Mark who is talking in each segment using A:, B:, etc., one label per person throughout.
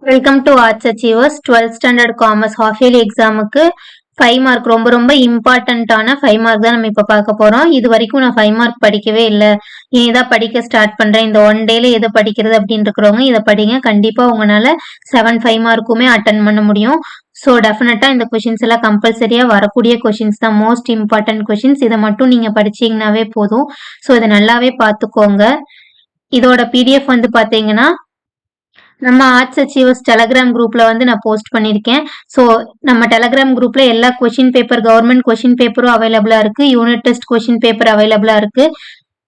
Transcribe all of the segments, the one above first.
A: Welcome to Arts Achievers 12th standard commerce half yearly எக்ஸாமுக்கு 5 mark ரொம்ப இம்பார்ட்டண்ட்டான 5 mark தான் நம்ம இப்போ பார்க்க போகிறோம். இது வரைக்கும் நான் 5 மார்க் படிக்கவே இல்லை, இதான் படிக்க ஸ்டார்ட் பண்ணுறேன், இந்த 1 டேல எதை படிக்கிறது அப்படின்னு இருக்கிறவங்க இதை படிங்க. கண்டிப்பாக உங்களால் 5 மார்க்குமே அட்டன் பண்ண முடியும். ஸோ டெஃபினட்டாக இந்த கொஷின்ஸ் எல்லாம் கம்பல்சரியாக வரக்கூடிய கொஷின்ஸ் தான், மோஸ்ட் இம்பார்ட்டன்ட் கொஷின்ஸ். இதை மட்டும் நீங்கள் படிச்சீங்கன்னாவே போதும். ஸோ இதை நல்லாவே பார்த்துக்கோங்க. இதோட பிடிஎஃப் வந்து பார்த்தீங்கன்னா நம்ம ஆர்ட்ஸ் அச்சீவர்ஸ் டெலகிராம் குரூப்ல வந்து நான் போஸ்ட் பண்ணியிருக்கேன். ஸோ நம்ம டெலகிராம் குரூப்ல எல்லா கொஷின் பேப்பர், கவர்மெண்ட் கொஷின் பேப்பரும் அவைலபிளா இருக்கு, யூனிட் டெஸ்ட் கொஷின் பேப்பர் அவைலபிளா இருக்கு.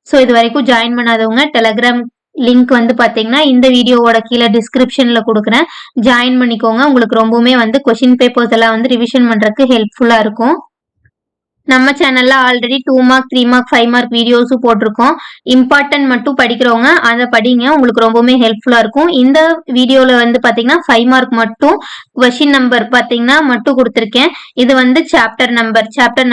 A: ஸோ இது வரைக்கும் ஜாயின் பண்ணாதவங்க டெலகிராம் லிங்க் வந்து பாத்தீங்கன்னா இந்த வீடியோவோட கீழே டிஸ்கிரிப்ஷன்ல கொடுக்குறேன், ஜாயின் பண்ணிக்கோங்க. உங்களுக்கு ரொம்பவுமே வந்து கொஷின் பேப்பர்ஸ் எல்லாம் வந்து ரிவிஷன் பண்றதுக்கு ஹெல்ப்ஃபுல்லா இருக்கும். நம்ம சேனல்ல ஆல்ரெடி 2 மார்க் 3 மார்க் 5 மார்க் வீடியோஸும் போட்டிருக்கோம். இம்பார்ட்டன்ட் மட்டும் படிக்கிறவங்க அதை படிங்க, உங்களுக்கு ரொம்பவுமே ஹெல்ப்ஃபுல்லா இருக்கும். இந்த வீடியோல வந்து பாத்தீங்கன்னா 5 மார்க் மட்டும் கொஸ்டின் நம்பர் பாத்தீங்கன்னா மட்டும் கொடுத்துருக்கேன். இது வந்து சாப்டர்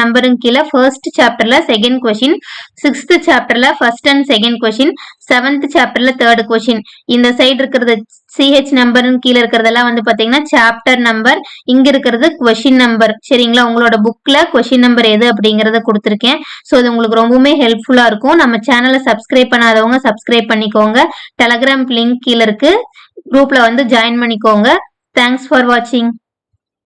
A: நம்பருக்கு கீழே ஃபர்ஸ்ட் சாப்டர்ல செகண்ட் கொஸ்டின், 6th சாப்டர்ல first and second question, 7th சாப்டர்ல தேர்ட் கொஸ்டின். இந்த சைடு இருக்கிறது சிஹெச் நம்பர்னு கீழே இருக்கிறதெல்லாம் வந்து பாத்தீங்கன்னா சாப்டர் நம்பர், இங்க இருக்கிறது கொஸ்டின் நம்பர். சரிங்களா, உங்களோட புக்ல கொஸ்டின் நம்பர் எது அப்படிங்கறத கொடுத்துருக்கேன். ஸோ இது உங்களுக்கு ரொம்பவுமே ஹெல்ப்ஃபுல்லா இருக்கும். நம்ம சேனலை சப்ஸ்கிரைப் பண்ணாதவங்க சப்ஸ்கிரைப் பண்ணிக்கோங்க. டெலகிராம் லிங்க் கீழே இருக்கு, குரூப்ல வந்து ஜாயின் பண்ணிக்கோங்க. தேங்க்ஸ் ஃபார் வாட்சிங்.